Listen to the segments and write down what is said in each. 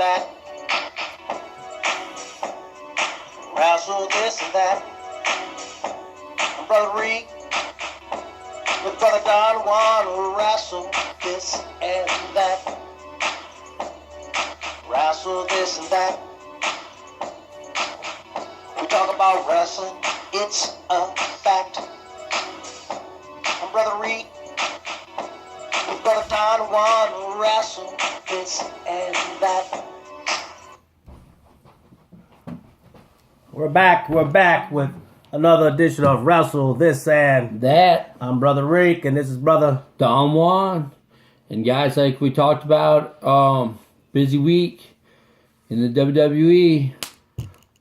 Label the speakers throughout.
Speaker 1: that. Wrestle this and that. And Brother Reed with Brother Don want to wrestle this and that. Wrestle this and that. We talk about wrestling, it's a fact. And Brother Reed with Brother Don want to wrestle this and that.
Speaker 2: We're back with another edition of Wrestle This and
Speaker 3: That.
Speaker 2: I'm Brother Rick, and this is Brother
Speaker 3: Don Juan. And guys, like we talked about, busy week in the WWE.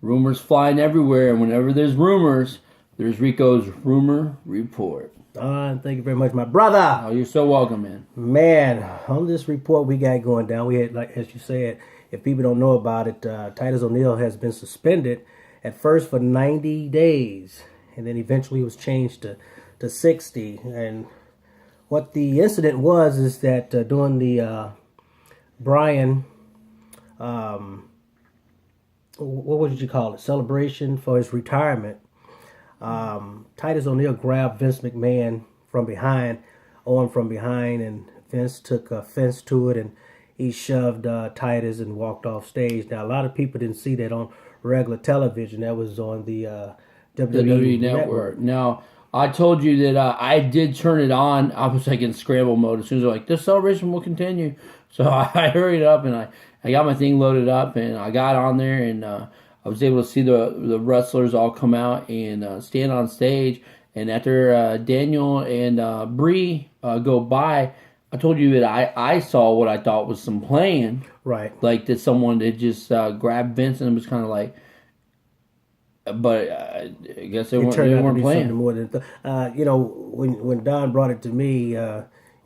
Speaker 3: Rumors flying everywhere, and whenever there's rumors, there's Reco'S Rumor Report.
Speaker 2: Don. Thank you very much, my brother.
Speaker 3: Oh, you're so welcome, man.
Speaker 2: Man, on this report we got going down, we had, like as you said, if people don't know about it, Titus O'Neil has been suspended at first for 90 days, and then eventually it was changed to 60. And what the incident was is that during the Brian, what would you call it, celebration for his retirement, Titus O'Neil grabbed Vince McMahon from behind, and Vince took offense to it, and he shoved Titus and walked off stage. Now, a lot of people didn't see that on regular television. That was on the WWE Network.
Speaker 3: Now, I told you that I did turn it on. I was like in scramble mode as soon as like, this celebration will continue. So I hurried up and I got my thing loaded up and I got on there and I was able to see the wrestlers all come out and stand on stage. And after Daniel and Bree go by, I told you that I saw what I thought was some playing.
Speaker 2: Right.
Speaker 3: Like that someone had just grabbed Vince and it was kind of like, but I guess they weren't playing.
Speaker 2: More than when Don brought it to me,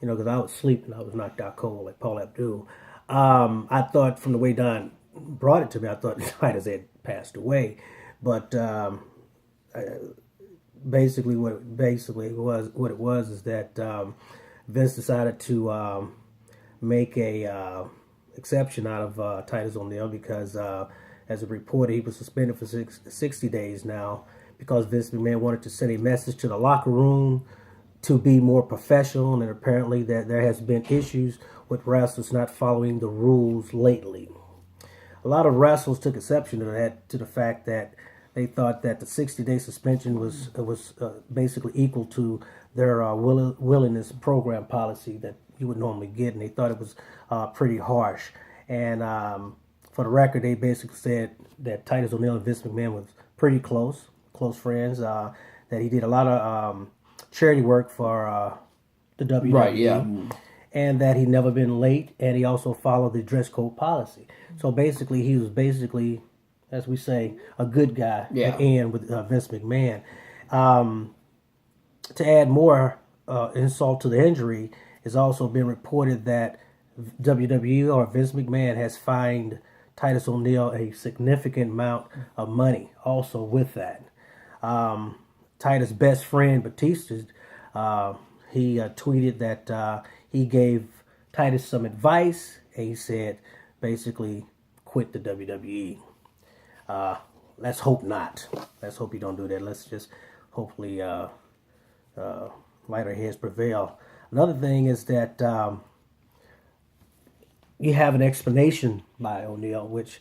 Speaker 2: because I was sleeping, I was knocked out cold like Paul Abdul. I thought from the way Don brought it to me, I thought Titus had passed away, but basically what it was is that Vince decided to make a exception out of Titus O'Neil because, as a reporter, he was suspended for 60 days now because Vince McMahon wanted to send a message to the locker room to be more professional, and apparently that there has been issues with wrestlers not following the rules lately. A lot of wrestlers took exception to that, to the fact that they thought that the 60-day suspension was basically equal to their willingness program policy that you would normally get, and they thought it was pretty harsh. And for the record, they basically said that Titus O'Neil and Vince McMahon was pretty close friends, that he did a lot of charity work for the WWE.
Speaker 3: Right, yeah.
Speaker 2: And that he'd never been late, and he also followed the dress code policy. So basically, he was as we say, a good guy at the end with Vince McMahon. To add more insult to the injury, it's also been reported that WWE or Vince McMahon has fined Titus O'Neil a significant amount of money also with that. Titus' best friend, Batista, he tweeted that he gave Titus some advice, and he said, basically, quit the WWE. Let's hope not. Let's hope he don't do that. Let's just hopefully lighter heads prevail. Another thing is that you have an explanation by O'Neil, which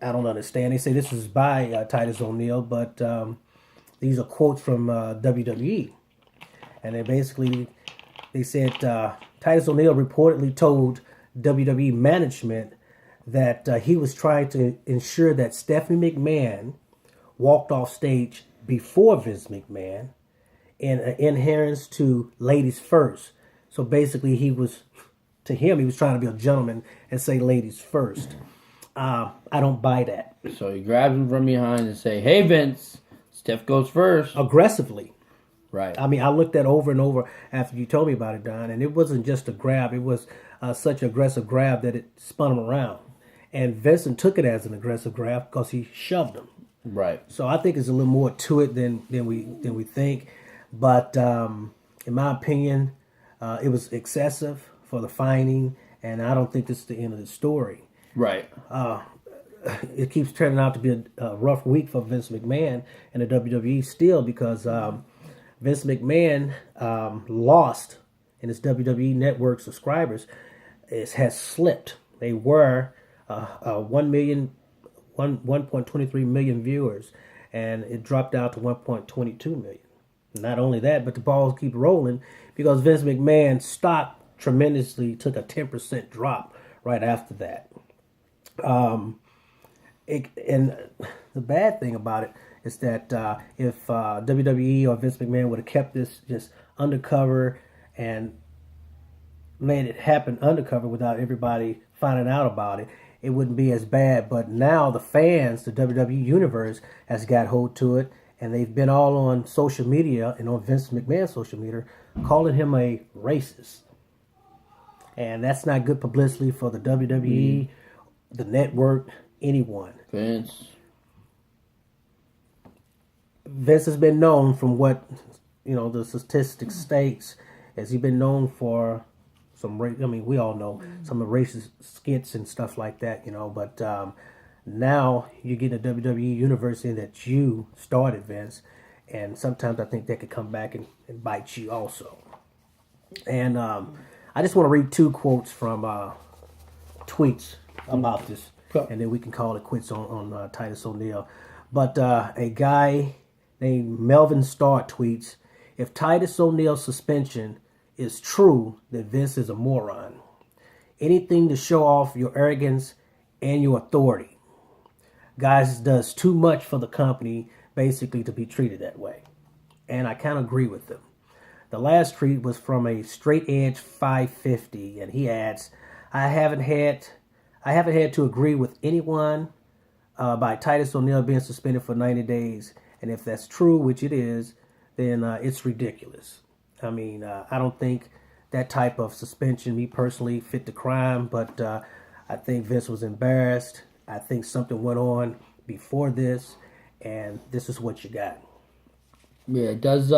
Speaker 2: I don't understand. They say this was by Titus O'Neil, but these are quotes from WWE. And they said Titus O'Neil reportedly told WWE management that he was trying to ensure that Stephanie McMahon walked off stage before Vince McMahon in adherence to ladies first. So basically he was trying to be a gentleman and say ladies first. I don't buy that.
Speaker 3: So he grabs him from behind and say, hey, Vince, Steph goes first.
Speaker 2: Aggressively.
Speaker 3: Right.
Speaker 2: I mean, I looked at over and over after you told me about it, Don, and it wasn't just a grab. It was such an aggressive grab that it spun him around. And Vincent took it as an aggressive grab because he shoved him.
Speaker 3: Right.
Speaker 2: So I think there's a little more to it than we think. But in my opinion, it was excessive for the fining, and I don't think this is the end of the story.
Speaker 3: Right.
Speaker 2: It keeps turning out to be a rough week for Vince McMahon and the WWE still because Vince McMahon lost in his WWE Network subscribers. It has slipped. They were 1.23 million viewers, and it dropped out to 1.22 million. Not only that, but the balls keep rolling because Vince McMahon's stock tremendously took a 10% drop right after that. And the bad thing about it is that if WWE or Vince McMahon would have kept this just undercover and made it happen undercover without everybody finding out about it, it wouldn't be as bad. But now the fans, the WWE universe, has got hold to it, and they've been all on social media and on Vince McMahon's social media calling him a racist. And that's not good publicity for the WWE, the network, anyone.
Speaker 3: Vince
Speaker 2: has been known from what, the statistics states, as he's been known for some, we all know some of the racist skits and stuff like that, but now you get a WWE universe in that you started, Vince, and sometimes I think that could come back and bite you also. And I just want to read 2 quotes from tweets about this, and then we can call it quits on Titus O'Neil. But a guy named Melvin Starr tweets, "If Titus O'Neil's suspension is true, then Vince is a moron. Anything to show off your arrogance and your authority. Guys does too much for the company, basically, to be treated that way." And I kind of agree with him. The last tweet was from a straight edge 550, and he adds, I haven't had to agree with anyone by Titus O'Neil being suspended for 90 days. And if that's true, which it is, then it's ridiculous. I mean, I don't think that type of suspension, me personally, fit the crime. But I think Vince was embarrassed. I think something went on before this. And this is what you got.
Speaker 3: Yeah, it does.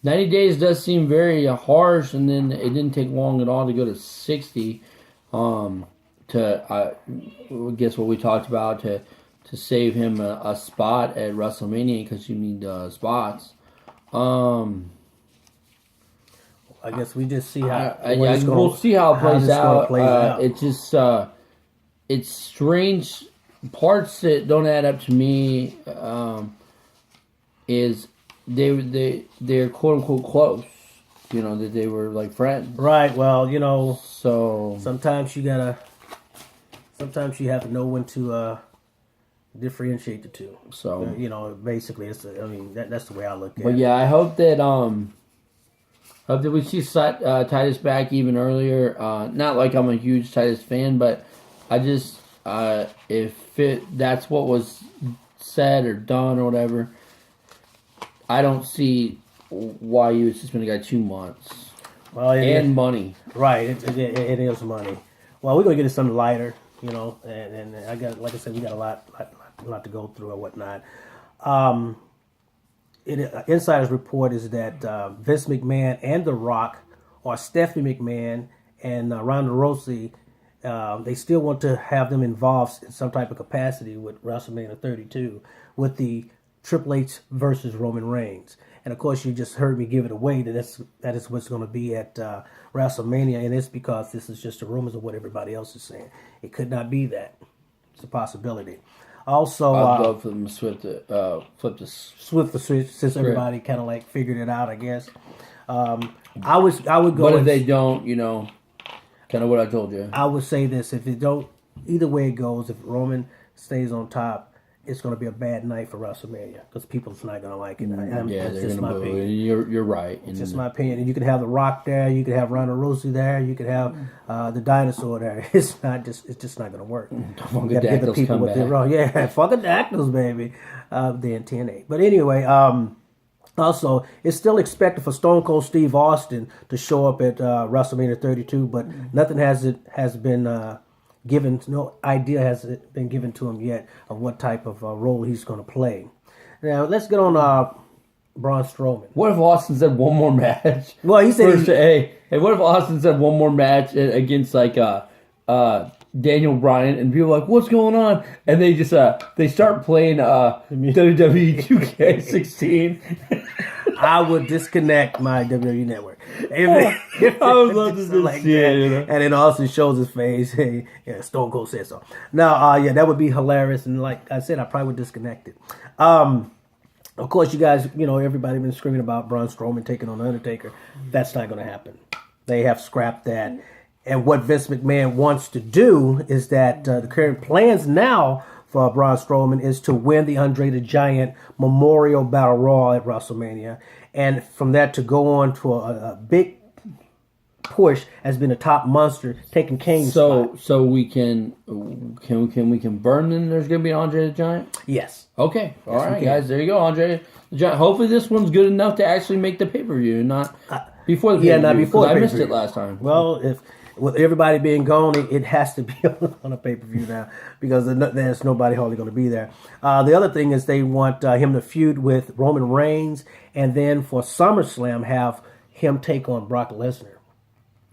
Speaker 3: 90 days does seem very harsh. And then it didn't take long at all to go to 60. I guess what we talked about to save him a spot at Wrestlemania because you need spots.
Speaker 2: I guess we just see how
Speaker 3: we'll see how it plays out. It's just it's strange parts that don't add up to me. Is they're quote unquote close. That they were like friends.
Speaker 2: Right. Well,
Speaker 3: so
Speaker 2: sometimes you have to know when to differentiate the two. So basically, that's the way I look at it.
Speaker 3: But yeah, I hope that we see Titus back even earlier. Not like I'm a huge Titus fan, but I just that's what was said or done or whatever, I don't see why you would suspend a guy 2 months.
Speaker 2: Well,
Speaker 3: money.
Speaker 2: Right, it is money. Well, we're gonna get into something lighter, and I got, like I said, we got a lot to go through or whatnot. Insider's report is that Vince McMahon and The Rock, or Stephanie McMahon and Ronda Rousey, they still want to have them involved in some type of capacity with WrestleMania 32 with the Triple H versus Roman Reigns. And of course, you just heard me give it away that is what's going to be at WrestleMania, and it's because this is just the rumors of what everybody else is saying. It could not be that. It's a possibility. Also,
Speaker 3: I'd love for them to flip the
Speaker 2: switch since everybody kind of like figured it out. I guess. I would go.
Speaker 3: But if they don't, kind of what I told you.
Speaker 2: I would say this: if it don't, either way it goes, if Roman stays on top, it's going to be a bad night for WrestleMania because people's not going to like it.
Speaker 3: They're going to boo. You're right.
Speaker 2: It's just my opinion. And you can have The Rock there, you can have Ronda Rousey there, you can have the Dinosaur there. It's just not going to work.
Speaker 3: Funkadactyls come back.
Speaker 2: Yeah, Funkadactyls, baby. Then TNA. But anyway, also, it's still expected for Stone Cold Steve Austin to show up at WrestleMania 32, but nothing has been given. No idea has been given to him yet of what type of role he's going to play. Now, let's get on Braun Strowman.
Speaker 3: What if Austin said one more match?
Speaker 2: Well, he said...
Speaker 3: Hey, what if Austin said one more match against, like, Daniel Bryan, and people are like, "What's going on?" And they just they start playing WWE 2K16.
Speaker 2: I would disconnect my WWE network. If
Speaker 3: I would love to
Speaker 2: something
Speaker 3: just see it, you know?
Speaker 2: And it also shows his face. Hey, yeah, Stone Cold said so. No, yeah, that would be hilarious. And like I said, I probably would disconnect it. Of course, you guys, everybody been screaming about Braun Strowman taking on Undertaker. That's not going to happen. They have scrapped that. And what Vince McMahon wants to do is that the current plans now for Braun Strowman is to win the Andre the Giant Memorial Battle Royal at WrestleMania. And from that to go on to a big push as being a top monster, taking Kane's spot.
Speaker 3: So we can burn them. There's going to be Andre the Giant?
Speaker 2: Yes.
Speaker 3: Okay. All right, guys. There you go, Andre the Giant. Hopefully this one's good enough to actually make the pay-per-view, not before the pay-per-view.
Speaker 2: Yeah, not before the
Speaker 3: I missed
Speaker 2: pay-per-view.
Speaker 3: it last time.
Speaker 2: Well, with everybody being gone, it has to be on a pay-per-view now because there's nobody hardly going to be there. The other thing is they want him to feud with Roman Reigns, and then for SummerSlam have him take on Brock Lesnar.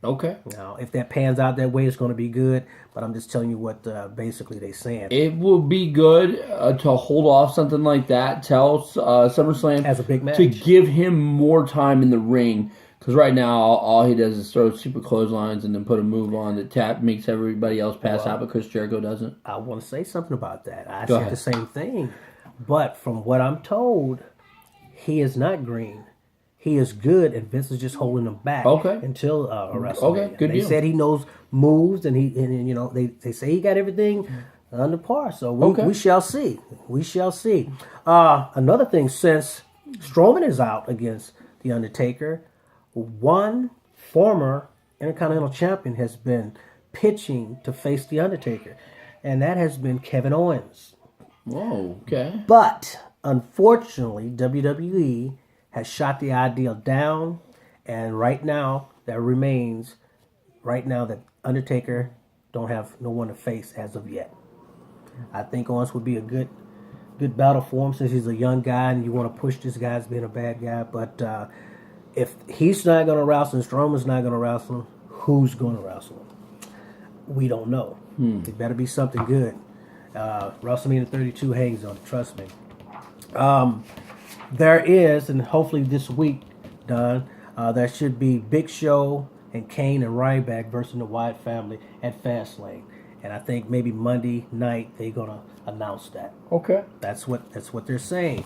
Speaker 3: Okay.
Speaker 2: Now, if that pans out that way, it's going to be good. But I'm just telling you what basically they're saying.
Speaker 3: It will be good to hold off something like that. Tell SummerSlam
Speaker 2: As a big match.
Speaker 3: to give him more time in the ring. Because right now, all he does is throw super clotheslines and then put a move on that makes everybody else pass out, but Chris Jericho doesn't.
Speaker 2: I want to say something about that. I
Speaker 3: Go
Speaker 2: said
Speaker 3: ahead.
Speaker 2: the same thing. But from what I'm told, he is not green. He is good, and Vince is just holding him back until WrestleMania.
Speaker 3: Okay, good
Speaker 2: They
Speaker 3: deal.
Speaker 2: said he knows moves, and they say he got everything under par. So we shall see. We shall see. Another thing, since Strowman is out against The Undertaker, one former Intercontinental Champion has been pitching to face The Undertaker, and that has been Kevin Owens.
Speaker 3: Whoa, okay.
Speaker 2: But, unfortunately, WWE has shot the idea down, and right now that Undertaker don't have no one to face as of yet. I think Owens would be a good battle for him since he's a young guy and you want to push this guy as being a bad guy. But if he's not going to wrestle and Strowman's not going to wrestle him, who's going to wrestle him? We don't know. It better be something good. WrestleMania 32 hangs on it, trust me. There is, and hopefully this week, Don, there should be Big Show and Kane and Ryback versus the Wyatt family at Fastlane. And I think maybe Monday night they're going to announce that.
Speaker 3: Okay.
Speaker 2: That's what they're saying.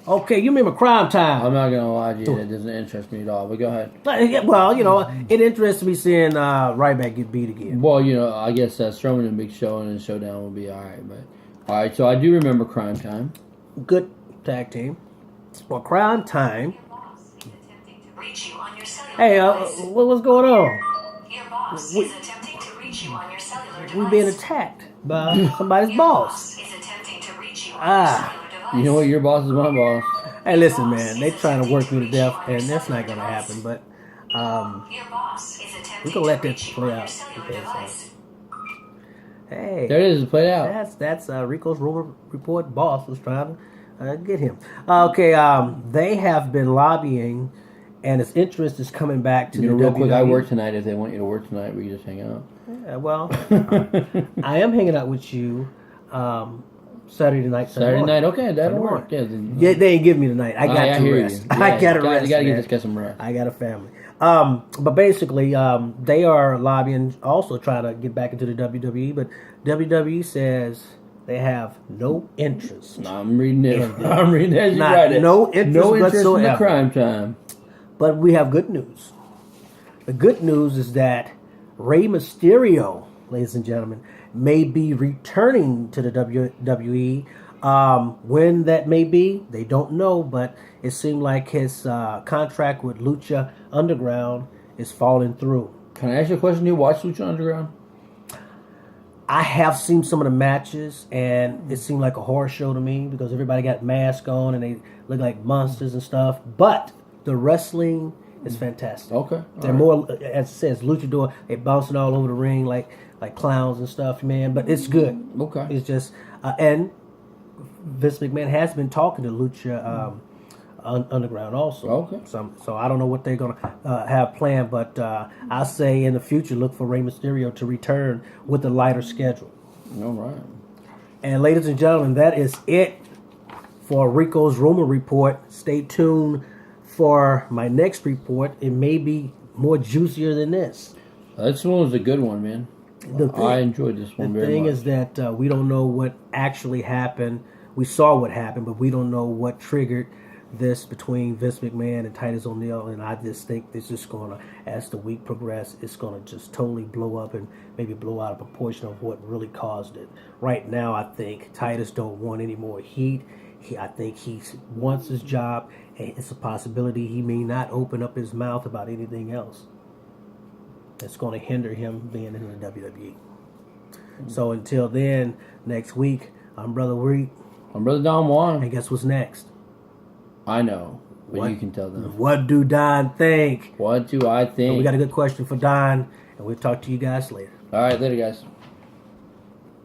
Speaker 2: Okay, you remember Crime Time.
Speaker 3: I'm not going to lie to you, that doesn't interest me at all, but go ahead.
Speaker 2: Well, it interests me seeing Ryback get beat again.
Speaker 3: Well, I guess Strowman and Big Show and Showdown will be all right. But all right, so I do remember Crime Time.
Speaker 2: Good tag team. Well, Crime Time. Hey, what's going on?
Speaker 4: Your boss is attempting to reach you on your cellular device.
Speaker 2: We're being attacked by somebody's boss.
Speaker 4: Is attempting to reach you on your cellular device.
Speaker 3: You know what? Your boss is my boss.
Speaker 2: Hey, listen, man. They trying to work me to death, and that's not going to happen. But
Speaker 4: Your boss is attempting
Speaker 2: we can let
Speaker 4: to
Speaker 2: that
Speaker 4: reach you
Speaker 2: play
Speaker 4: on your
Speaker 2: out.
Speaker 4: cellular
Speaker 2: Because,
Speaker 4: device.
Speaker 2: hey,
Speaker 3: There it is. Play it out.
Speaker 2: that's Rico's rumor report. Boss was trying to get him. Okay, they have been lobbying, and its interest is coming back to the
Speaker 3: Real
Speaker 2: WWE.
Speaker 3: quick, I work tonight. If they want you to work tonight, we can just hang out.
Speaker 2: Yeah, well, I am hanging out with you Saturday night.
Speaker 3: Saturday
Speaker 2: morning.
Speaker 3: night, okay, that'll
Speaker 2: Sunday
Speaker 3: work.
Speaker 2: morning.
Speaker 3: Yeah,
Speaker 2: Yeah, they ain't give me the night. I got
Speaker 3: I
Speaker 2: to
Speaker 3: hear
Speaker 2: rest.
Speaker 3: you.
Speaker 2: I got to rest.
Speaker 3: You gotta
Speaker 2: man.
Speaker 3: just get some rest.
Speaker 2: I got a family. But basically, they are lobbying, also trying to get back into the WWE. But WWE says they have no interest.
Speaker 3: No, I'm reading it. I'm reading it as you
Speaker 2: Not-
Speaker 3: write it.
Speaker 2: no interest
Speaker 3: in the
Speaker 2: whatsoever.
Speaker 3: Crime Time.
Speaker 2: But we have good news. The good news is that Rey Mysterio, ladies and gentlemen, may be returning to the WWE. When that may be, they don't know, but it seemed like his contract with Lucha Underground is falling through.
Speaker 3: Can I ask you a question? Do you watch Lucha Underground?
Speaker 2: I have seen some of the matches, and it seemed like a horror show to me because everybody got masks on and they look like monsters and stuff. But the wrestling is fantastic.
Speaker 3: Okay.
Speaker 2: They're more, as it says, luchador. They bouncing all over the ring like clowns and stuff, man. But it's good.
Speaker 3: Okay.
Speaker 2: It's just, and Vince McMahon has been talking to Lucha Underground also.
Speaker 3: Okay.
Speaker 2: So I don't know what they're going to have planned, but I say in the future, look for Rey Mysterio to return with a lighter schedule.
Speaker 3: All right.
Speaker 2: And ladies and gentlemen, that is it for Reco'S Rumor Report. Stay tuned for my next report. It may be more juicier than this.
Speaker 3: This one was a good one, man. I enjoyed this one very much.
Speaker 2: The thing is that we don't know what actually happened. We saw what happened, but we don't know what triggered this between Vince McMahon and Titus O'Neil. And I just think this is going to, as the week progresses, it's going to just totally blow up and maybe blow out of proportion of what really caused it. Right now, I think Titus don't want any more heat. I think he wants his job, and it's a possibility he may not open up his mouth about anything else that's going to hinder him being in the WWE. So until then, next week, I'm Brother Reed.
Speaker 3: I'm Brother Don Juan.
Speaker 2: And guess what's next?
Speaker 3: I know, but you can tell them.
Speaker 2: What do Don think?
Speaker 3: What do I think?
Speaker 2: We got a good question for Don, and we'll talk to you guys later.
Speaker 3: All right, later, guys.